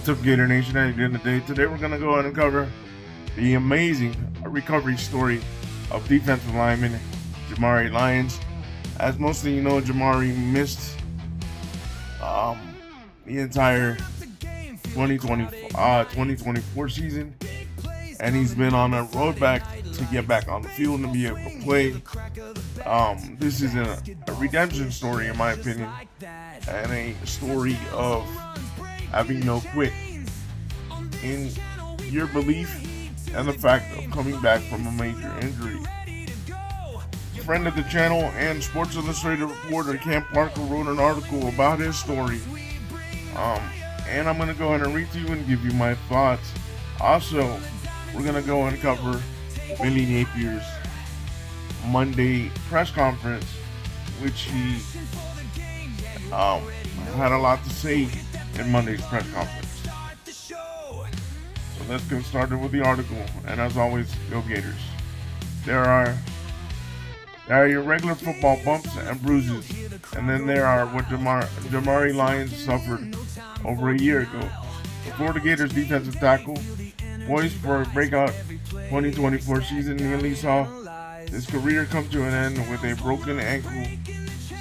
What's up, Gator Nation? How you doing today? Today we're going to go ahead and cover the amazing recovery story of defensive lineman Jamari Lyons. As most of you know, Jamari missed the entire 2024 season, and he's been on a road back to get back on the field and be able to play. This is a redemption story, in my opinion, and a story of having no quit in your belief and the fact of coming back from a major injury. Friend of the channel and Sports Illustrated reporter Cam Parker wrote an article about his story, and I'm going to go ahead and read to you and give you my thoughts. Also, we're going to go and cover Billy Napier's Monday press conference, which he had a lot to say in Monday's press conference. So let's get started with the article, and as always, go Gators. There are your regular football bumps and bruises, and then there are what Jamari Lyons suffered over a year ago. The Florida Gators defensive tackle, poised for a breakout 2024 season, nearly saw his career come to an end with a broken ankle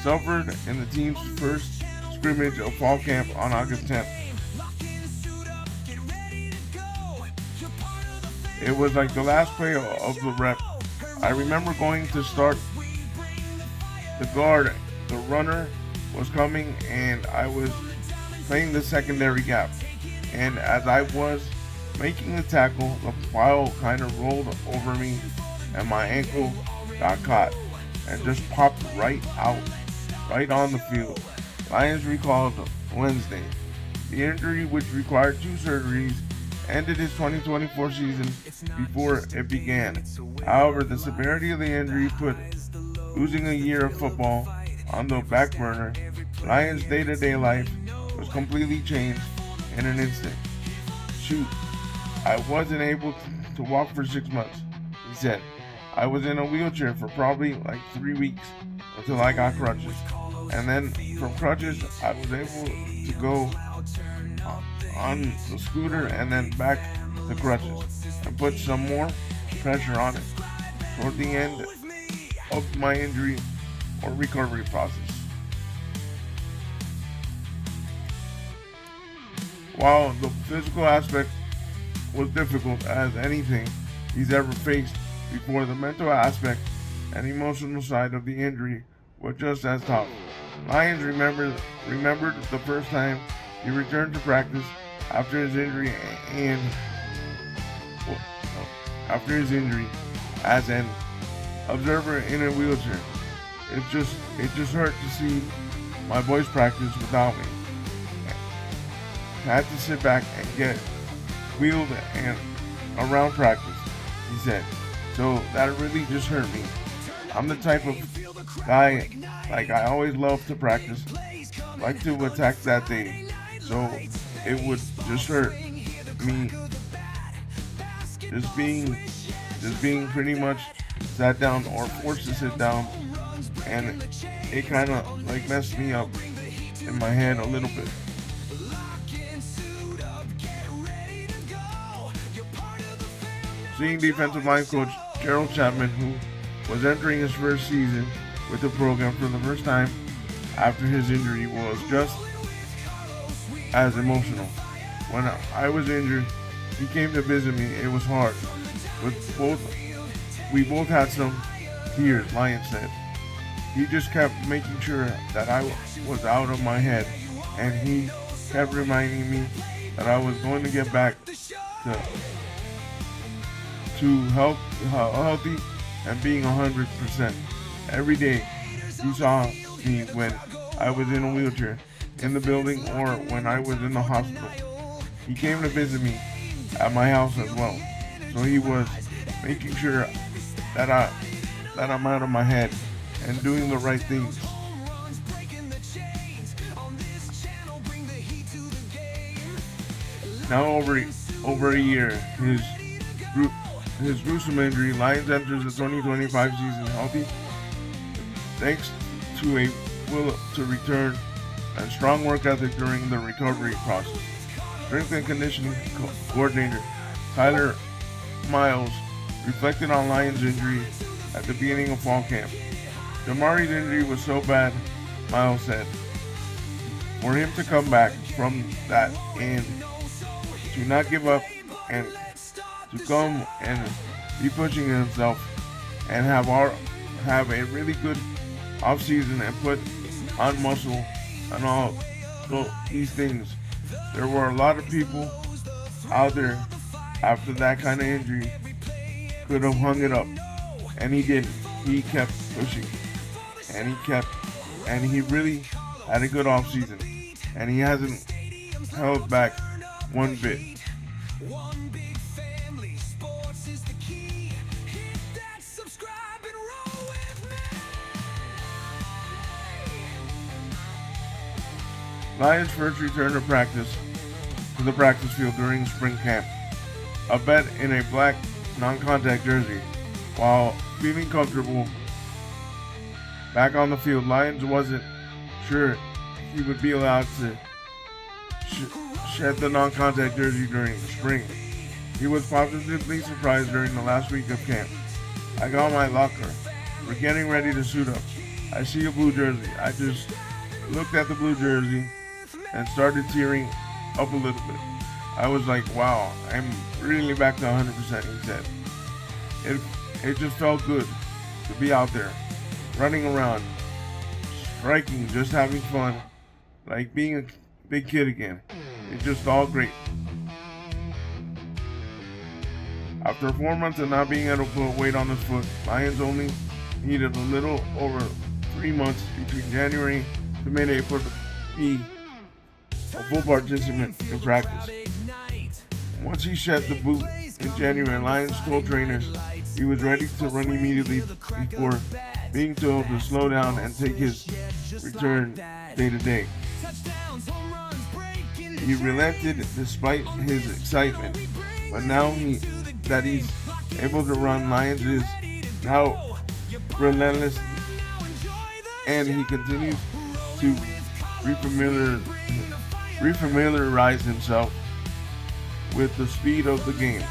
suffered in the team's first scrimmage of fall camp on August 10th. It was like the last play of the rep. I remember going to start the guard. The runner was coming, and I was playing the secondary gap. And as I was making the tackle, the pile kind of rolled over me, and my ankle got caught and just popped right on the field. Lyons recalled Wednesday. The injury, which required 2 surgeries, ended his 2024 season before it began. However, the severity of the injury put losing a year of football on the back burner. Lyons' day-to-day life was completely changed in an instant. Shoot, I wasn't able to walk for 6 months, he said. I was in a wheelchair for probably like 3 weeks until I got crutches. And then from crutches, I was able to go on the scooter and then back to crutches and put some more pressure on it toward the end of my injury or recovery process. While the physical aspect was difficult as anything he's ever faced before, the mental aspect and emotional side of the injury was just as tough. Lyons remembered the first time he returned to practice after his injury as an observer in a wheelchair. It just hurt to see my boys practice without me. I had to sit back and get wheeled and around practice, he said. So that really just hurt me. I'm the type of guy, like, I always love to practice, like to attack that day. So it would just hurt me just being pretty much sat down or forced to sit down, and it kind of like messed me up in my head a little bit. Seeing defensive line coach Gerald Chapman, who was entering his first season with the program for the first time after his injury, was just as emotional. When I was injured, he came to visit me. It was hard. We both had some tears, Lyons said. He just kept making sure that I was out of my head, and he kept reminding me that I was going to get back to healthy and being 100%. Every day he saw me when I was in a wheelchair in the building or when I was in the hospital. He came to visit me at my house as well. So he was making sure that I'm out of my head and doing the right things. Now over a year, his gruesome injury, Lyons enters the 2025 season healthy, thanks to a will to return and strong work ethic during the recovery process. strength and conditioning coordinator Tyler Miles reflected on Lyons' injury at the beginning of fall camp. Jamari's injury was so bad, Miles said, for him to come back from that and to not give up and to come and be pushing himself and have a really good offseason and put on muscle and all these things. There were a lot of people out there after that kind of injury could have hung it up, and he didn't. He kept pushing, and he really had a good offseason, and he hasn't held back one bit. Lyons' first return to the practice field during spring camp. A bet in a black non-contact jersey. While feeling comfortable back on the field, Lyons wasn't sure he would be allowed to shed the non-contact jersey during spring. He was positively surprised during the last week of camp. I got my locker. We're getting ready to suit up. I see a blue jersey. I just looked at the blue jersey and started tearing up a little bit. I was like, wow, I'm really back to 100%, he said. It just felt good to be out there, running around, striking, just having fun, like being a big kid again. It's just all great. After 4 months of not being able to put weight on his foot, Lyons only needed a little over 3 months between January to mid-April to be a full participant in practice. Once he shed the boot in January, Lyons told trainers he was ready to run immediately before being told to slow down and take his return day to day. He relented despite his excitement, but now that he's able to run, Lyons is now relentless, and he continues to refamiliarize himself with the speed of the game.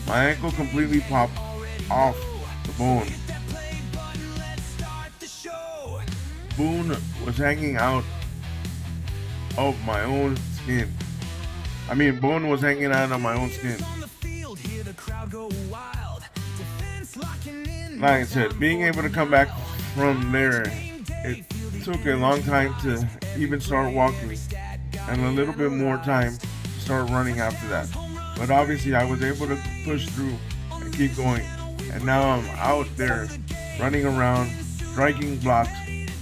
My ankle completely popped off the bone. Bone was hanging out of my own skin. Bone was hanging out of my own skin. Like I said, being able to come back from there, it took a long time to even start walking and a little bit more time to start running after that. But obviously I was able to push through and keep going. And now I'm out there running around, striking blocks,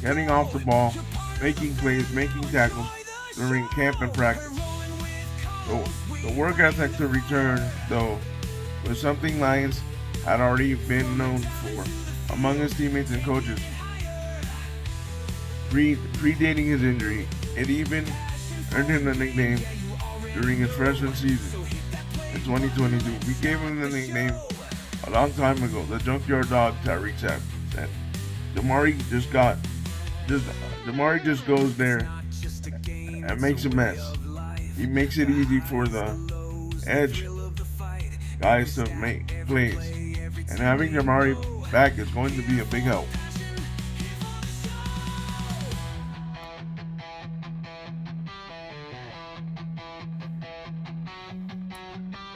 getting off the ball, making plays, making tackles during camp and practice. The work ethic to return, though, was something Lyons had already been known for among his teammates and coaches. Predating his injury, it even earned him the nickname during his freshman season in 2022. We gave him the nickname a long time ago, the Junkyard Dog, Tyreek said. Jamari just goes there and makes a mess. He makes it easy for the edge guys to make plays, and having Jamari back is going to be a big help.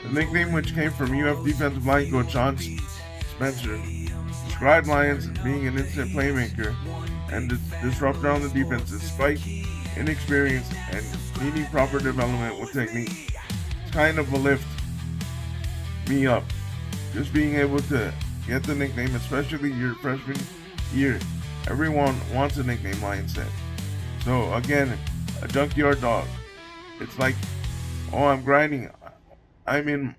The nickname, which came from UF defensive line coach Sean Spencer, described Lyons as being an instant playmaker and disruptor on the defense despite inexperience and needing proper development with technique. It's kind of a lift me up, just being able to get the nickname, especially your freshman year. Everyone wants a nickname, Lyons said. So again, a junkyard dog. It's like, oh, I'm grinding. I'm in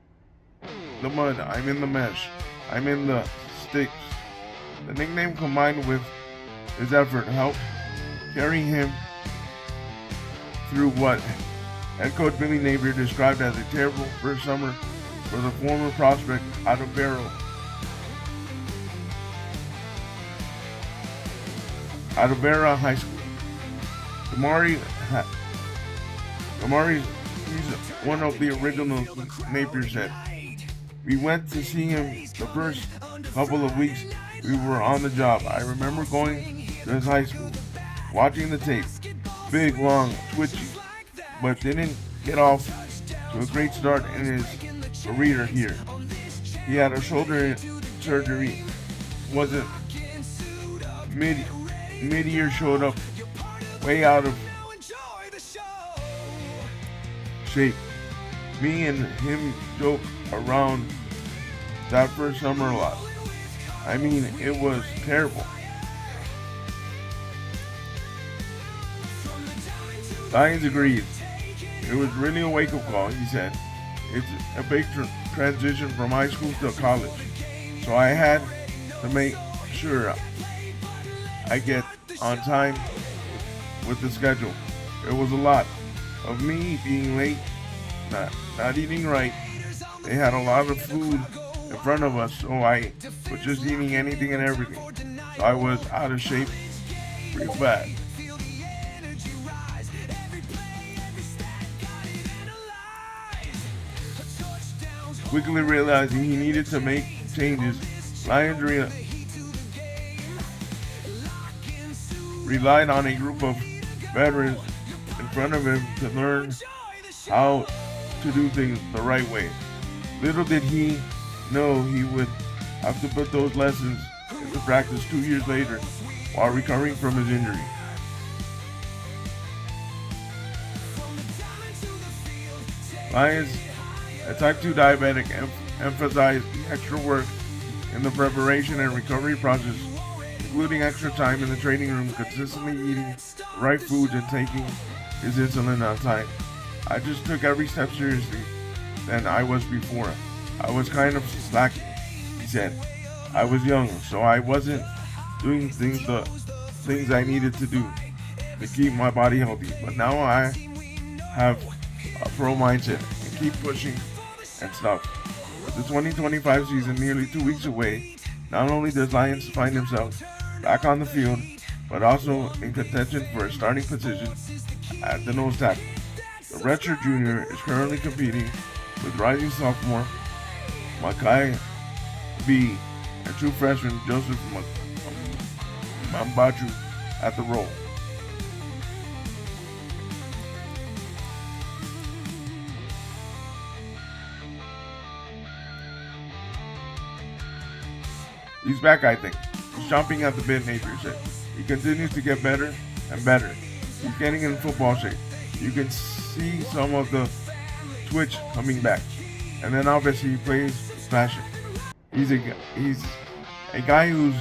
the mud. I'm in the mesh. I'm in the sticks. The nickname combined with his effort helped carry him through what head coach Billy Napier described as a terrible first summer for the former prospect out of Barrow. out of Vera High School. Jamari, he's one of the original Napier said. We went to see him the first couple of weeks we were on the job. I remember going to his high school, watching the tape. Big, long, twitchy, but didn't get off to a great start in his career here. He had a shoulder surgery, wasn't mid-year, showed up way out of shape. Me and him joke around that first summer a lot. I mean, it was terrible. Lyons agrees. It was really a wake-up call, he said. It's a big transition from high school to college. So I had to make sure I get on time with the schedule. It was a lot of me being late, not eating right. They had a lot of food in front of us, so I was just eating anything and everything. So I was out of shape pretty bad. Quickly realizing he needed to make changes, Lyons relied on a group of veterans in front of him to learn how to do things the right way. Little did he know he would have to put those lessons into practice 2 years later while recovering from his injury. Lyons, a type 2 diabetic, emphasized the extra work in the preparation and recovery process, including extra time in the training room, consistently eating the right foods, and taking his insulin on time. I just took every step seriously than I was before. I was kind of slacking, he said. I was young, so I wasn't doing the things I needed to do to keep my body healthy. But now I have a pro mindset and keep pushing and stuff. With the 2025 season nearly 2 weeks away, not only does Lyons find himself back on the field, but also in contention for a starting position at the nose tackle. The redshirt junior is currently competing with rising sophomore Makai B and true freshman Joseph Mambachu at the role. He's back, I think. He's chomping at the bit, Napier said. He continues to get better and better. He's getting in football shape. You can see some of the twitch coming back. And then obviously he plays with passion. He's a guy who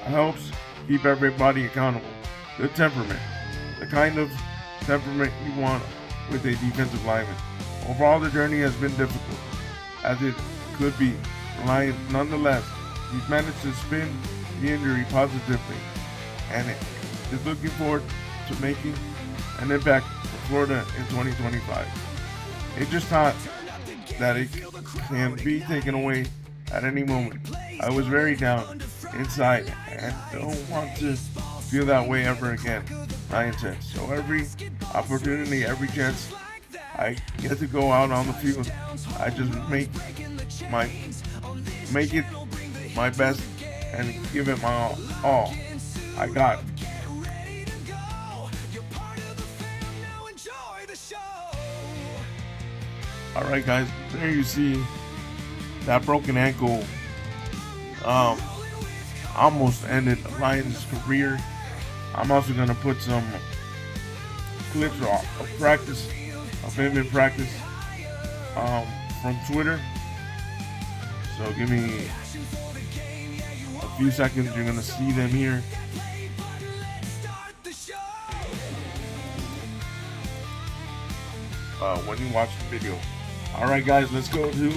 helps keep everybody accountable. Good temperament. The kind of temperament you want with a defensive lineman. Overall, the journey has been difficult, as it could be. Lyons, nonetheless, he's managed to spin the injury positively and is looking forward to making an impact for Florida in 2025. It just thought that it can be taken away at any moment. I was very down inside and don't want to feel that way ever again, Lyons said. So every opportunity, every chance I get to go out on the field, I just make it my best and give it my all. I got it. Alright guys, there you see that broken ankle almost ended Lyons' career. I'm also going to put some clips of practice, of him in practice from Twitter. So give me a few seconds, you're going to see them here. When you watch the video. Alright guys, let's go to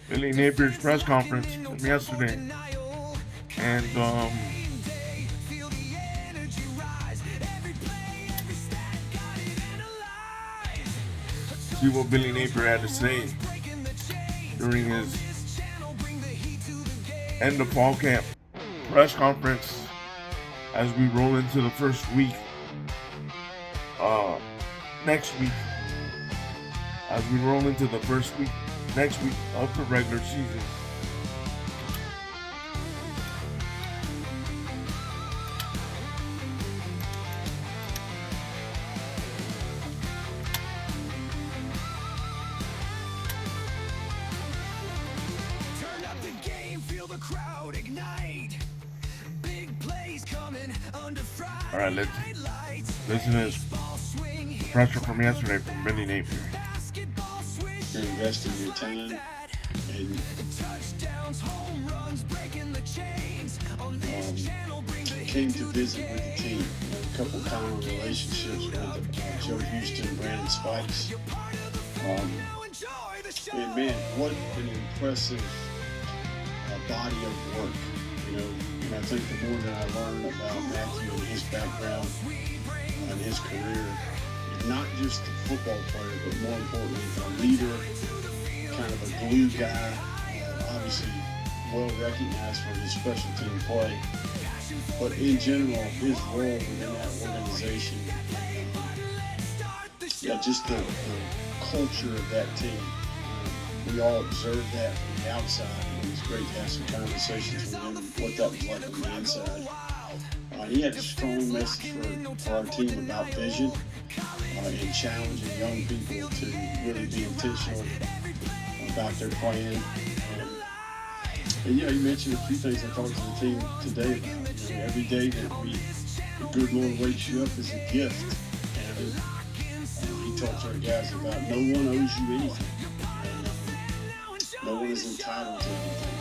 Billy Napier's press conference from yesterday. And see what Billy Napier had to say during his end of fall camp press conference as we roll into the first week, next week, as we roll into the first week, next week of the regular season. All right, let's listen to this pressure from yesterday from Billy Napier. You're investing your time and came to visit with the team. A couple common relationships with Joe Houston, Brandon Spikes. And man, what an impressive body of work. And I think the more that I learn about Matthew and his background and his career, not just a football player, but more importantly, a leader, kind of a glue guy, obviously well recognized for his special team play. But in general, his role within that organization, just the culture of that team. We all observed that from the outside. It was great to have some conversations with him what that was like on the inside. He had a strong message for our team about vision and challenging young people to really be intentional about their plan. And he mentioned a few things I talked to the team today about. Every day that the good Lord wakes you up is a gift. And he talked to our guys about no one owes you anything. No one is entitled to anything,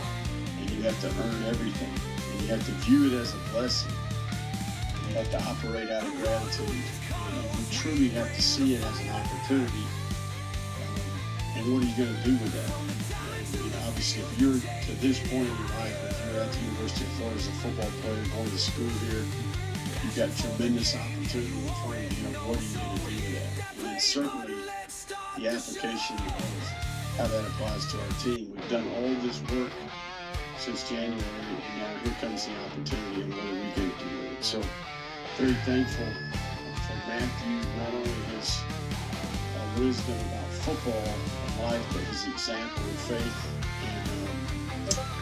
and you have to earn everything, and you have to view it as a blessing. And you have to operate out of gratitude, and you truly have to see it as an opportunity. And what are you going to do with that? Obviously, if you're to this point in your life, if you're at the University of Florida as a football player going to school here, you've got tremendous opportunity in front of you. What are you going to do with that? And certainly the application of how that applies to our team. We've done all this work since January, and now here comes the opportunity, and what are we going to do with it? So, very thankful for Matthew, not only his wisdom about football and life, but his example of faith, and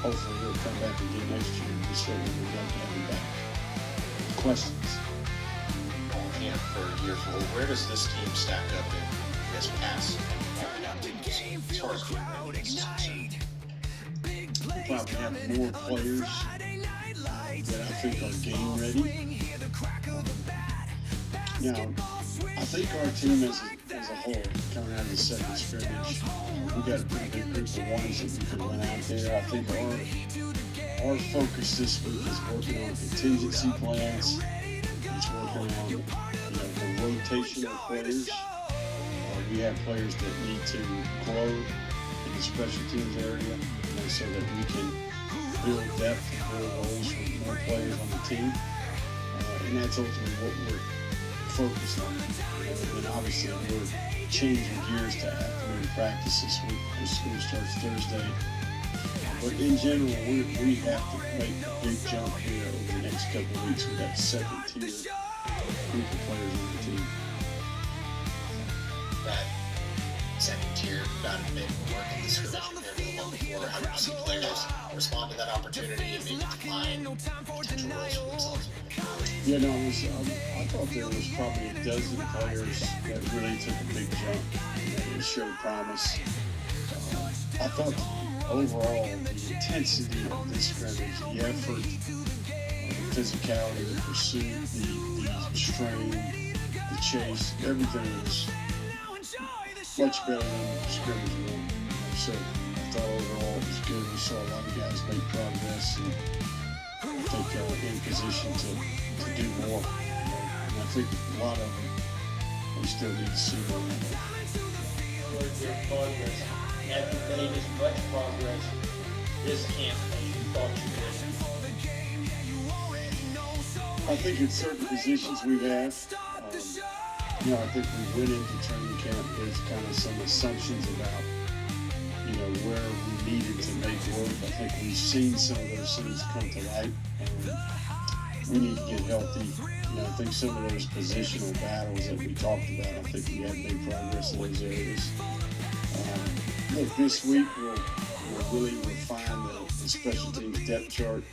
hopefully he'll come back again next year. We certainly would love to have him back. Questions? All camp for year 4. Where does this team stack up in this pass? As far as game readiness is concerned, we'll probably have more players that I think are game ready. Now, I think our team as a whole, coming out of the second scrimmage, we got a pretty big group of ones that we could win out there. I think our focus this week is working on contingency plans. It's working on the rotational players. We have players that need to grow in the special teams area, so that we can build depth and build roles with more players on the team. And that's ultimately what we're focused on. And obviously we're changing gears to afternoon practice this week because school starts Thursday. But in general, we have to make a big jump here over the next couple of weeks. We've got a second tier group of players on the team. That second tier got a bit of work in the scrimmage compared to the one before. How do you see players respond to that opportunity and maybe define potential roles for themselves? I thought there was probably a dozen players that really took a big jump and showed promise. I thought overall the intensity of this scrimmage, the effort, the physicality, the pursuit, the strain, the chase, everything was much better than the scrimmage one. So I thought overall it was good. We saw a lot of guys make progress, and I think in position to do more. And I think a lot of them, we still need to see more. Towards your progress, have you made as much progress this camp as you thought you would? I think in certain positions we have. I think we went into training camp with kind of some assumptions about where we needed to make work. I think we've seen some of those things come to light. We need to get healthy. I think some of those positional battles that we talked about, I think we have made progress in those areas. Look, this week we'll really refine the special teams depth chart.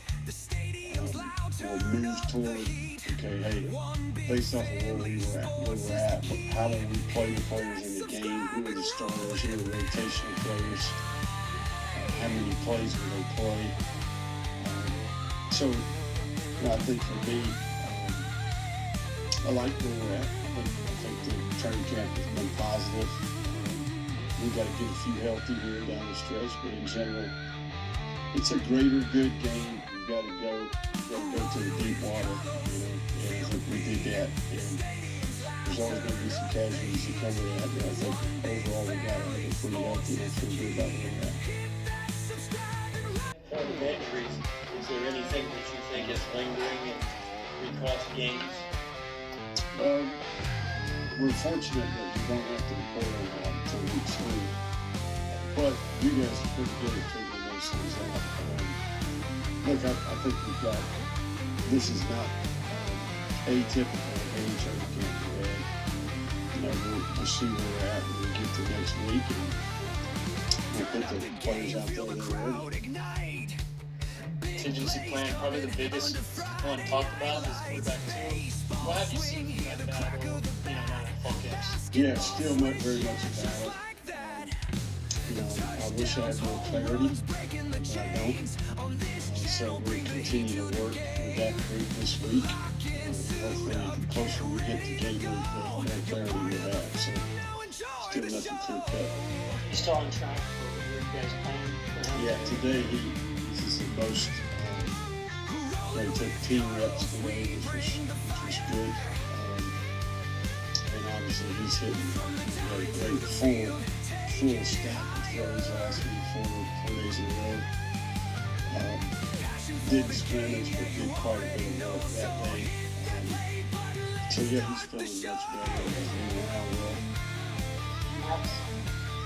We'll move toward, hey, based off of where we're at, how will we play the players in the game? Who are the starters? Who are the rotational players? How many plays will they play? So, I think for me, I like where we're at. I think the training camp has been positive. We've got to get a few healthy here down the stretch, but in general, it's a greater good game. You've got to go to the deep water, and I think we did that. And there's always going to be some casualties that come with that, but I think overall we got to get pretty healthy and feel good about where we're at. Part of injuries, is there anything that you think is lingering and we cost games? We're fortunate that we don't have to report on that until week 3. But you guys are pretty good at figuring those things out. Look, I think we've got, this is not atypical of any training camp we had. We'll see where we're at when we get to next week, and we'll put the players out there that are ready. Contingency plan, probably the biggest one to talk about is quarterback 2. What have you seen from that battle, not in fall camps? Yeah, still not very much a battle. I wish I had more clarity, but I don't. So we continue to work with that group this week. Hopefully, the closer we get to Gator, the more clarity we'll have. So, still nothing clear cut. You still on track for where you guys playing? Yeah, today this is the most. They took team reps today, which was good. And obviously, he's hitting a great full stack of throws last week, 4 days in a row. Didn't scrimmage, but did quite a bit of work that day. So yeah, he's feeling much better. He's moving around well.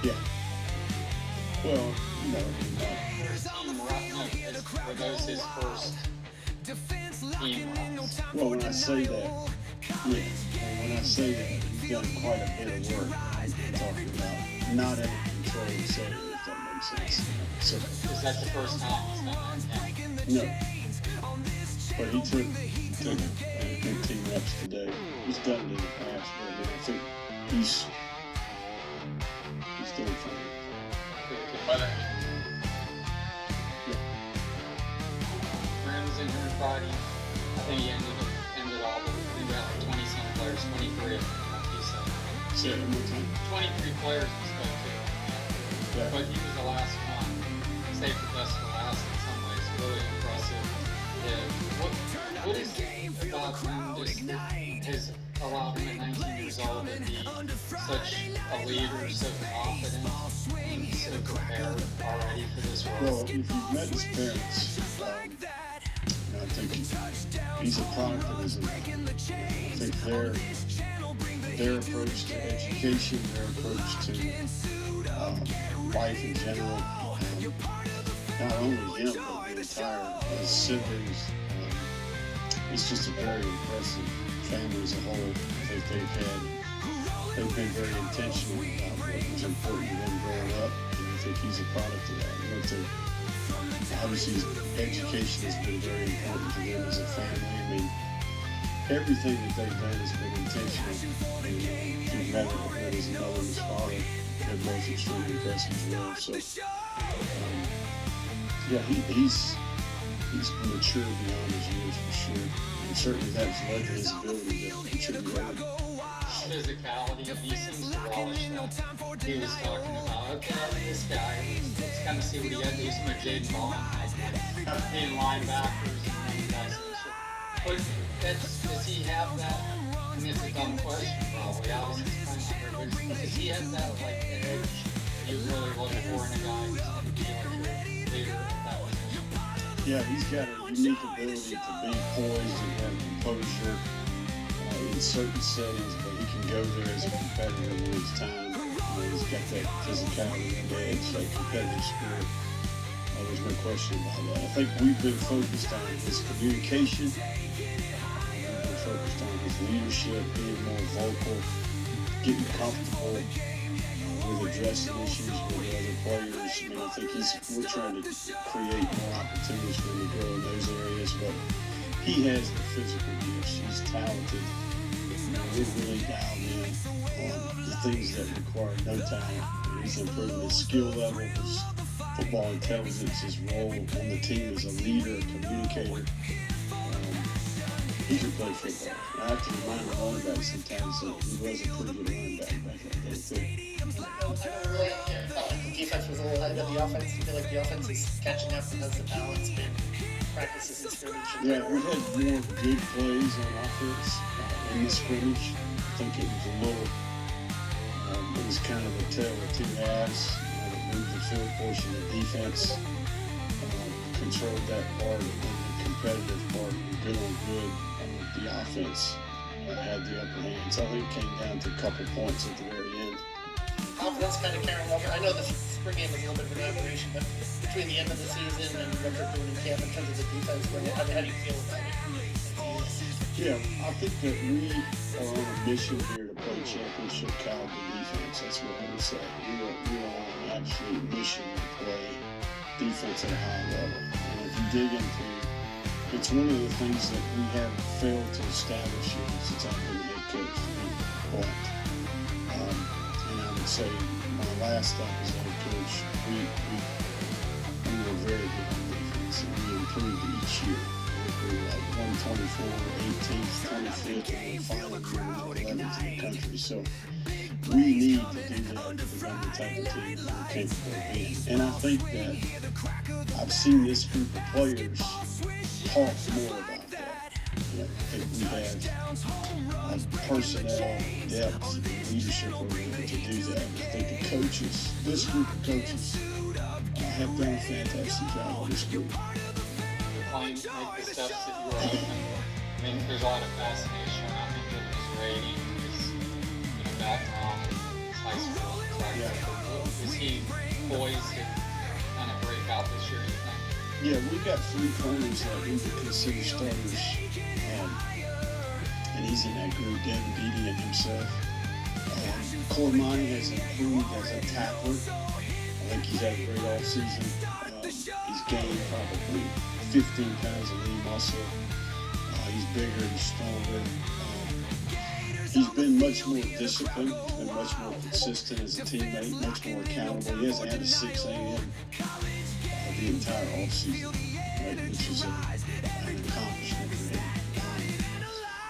Yeah. Well, Were those his first team reps? Well, when I say that, he's done quite a bit of work. I'm talking about not in a controlled setting, if that makes sense. So, Is that the first time he's done that? no. But he took 15 reps today. He's done it in the past, but I think he's doing fine. Whether Brand was in here Friday. I think he ended all the, we got like 20-some players, 23 of them, like he said. Say it one more time. 23 players we spoke to. Yeah. But he was the last one. Saved the best for last in some ways. Really impressive. Yeah. What is it about him just has allowed him at 19 years old to be such a leader, so confident, and so prepared already for this role? Well, if you've met his parents, I think he's a product of his environment. I think their approach to education, their approach to life in general, not only him, but the entire his siblings, it's just a very impressive family as a whole. I think they've been very intentional about what was important to them growing up, and I think he's a product of that. Obviously, his education has been very important to them as a family. I mean, everything that they've done has been intentional. And he's met his mother and his father. They're both extremely impressive as well. So, yeah, he's matured beyond his years for sure. And certainly that's led to his ability to contribute. Physicality, he seems to relish that. He was talking about, okay, this guy, let's kind of see what he had to do. Some of Jaden Bond, being linebackers and guys. But does he have that? I mean, it's a dumb question, probably. Obviously, it's kind of hard, but does he have that, like, edge you really look for in a guy who's going to be like your leader at that position? Yeah, he's got a unique ability to be poised and have composure in certain settings, but he can go there as a competitor when it's time. He's got that physicality and edge, that competitive spirit. There's no question about that. I think we've been focused on his communication. We've been focused on his leadership, being more vocal, getting comfortable with addressing issues with the other players. I mean, I think we're trying to create more opportunities for him to grow in those areas, but he has the physical gifts. He's talented. We're really dialed in on the things that require no talent. He's improving his skill level, his football intelligence, his role on the team as a leader, a communicator. He can play football. I have to remind the running back sometimes that he was a pretty good running back in the day, too. I felt like the defense was a little ahead of the offense. I feel like the offense is catching up because the balance been practices and scrimmage. Yeah, we had more good plays on offense in the scrimmage. I think it was a little, it was kind of a tale of two halves. That moved the field portion of defense, controlled that part, and the competitive part, good on good. The offense had the upper hand. So I think it came down to a couple points at the very end. Confidence kind of carrying over. I know the spring game was a little bit of an aberration, but between the end of the season and what they're doing in camp in terms of the defense, how do you feel about it? Yeah, I think that we are on a mission here to play championship caliber defense. That's what I would say. We are on an absolute mission to play defense at a high level. And if you dig into it's one of the things that we have failed to establish here since I've been head coach, and I would say my last stop as head coach, we were very good on defense, and we improved each year. We were like 124, 18th, 25th, and finally we were 11th in the country. So we need to do that to become the type of team that we're capable of being. And I think that I've seen this group of players talk more about that. I think we have personnel, depth, and leadership to do that. I think the coaches, this group of coaches, have done a fantastic job on this group. Like the steps that you were hoping. I mean, there's a lot of fascination around him given his rating, his background, his high school. Is he poised to kind of break out this year, you think? Yeah, we've got 3 corners that we would consider starters, and he's in that group, Devin Beatty and himself. Cormani has improved as a tackler. I think he's had a great offseason. He's gained probably 15 pounds of lean muscle. He's bigger and stronger. He's been much more disciplined, been much more consistent as a teammate, much more accountable. He hasn't had a 6 a.m. The entire offseason, right, which is an accomplishment for him.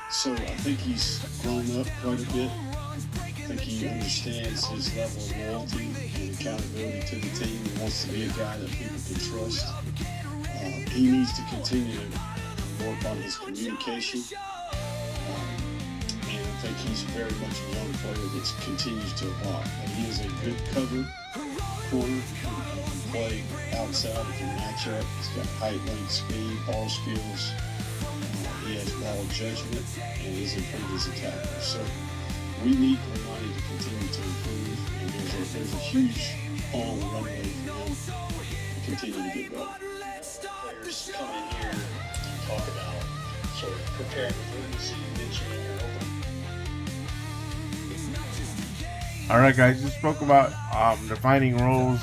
So I think he's grown up quite a bit. I think he understands his level of loyalty and accountability to the team. He wants to be a guy that people can trust. He needs to continue to work on his communication. And I think he's very much a young player that continues to evolve. And he is a good cover corner. He can play outside, he can match up. He's got height, length, speed, ball skills. He has ball judgment, and he's improved as a tackler. So we need Cormani to continue to improve, and there's a huge long runway for him to continue to get better. Players come in here and talk about sort of preparing for urgency, mentioning your open. All right, guys, you spoke about defining roles.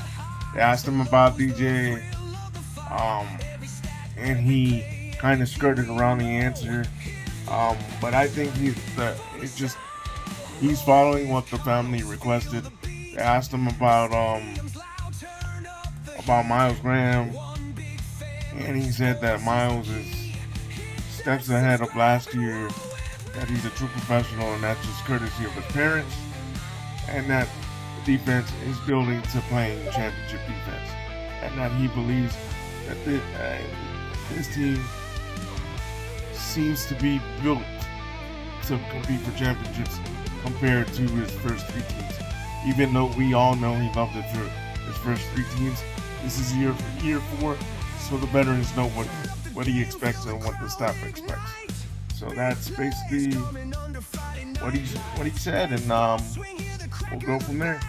They asked him about DJ, and he kind of skirted around the answer. But I think he's following what the family requested. They asked him about Miles Graham, and he said that Miles is steps ahead of last year, that he's a true professional, and that's just courtesy of his parents, and that the defense is building to playing championship defense, and that he believes that this team seems to be built to compete for championships compared to his first 3 teams. Even though we all know he loved it for his first 3 teams, this is year 4, so the veterans know what he expects and what the staff expects. So that's basically what he said, and we'll go from there.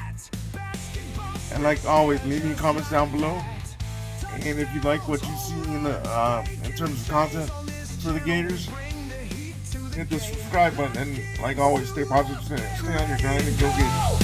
And like always, leave me your comments down below. And if you like what you see in the in terms of content for the Gators, hit the subscribe button. And like always, stay positive, stay on your grind, and go Gators.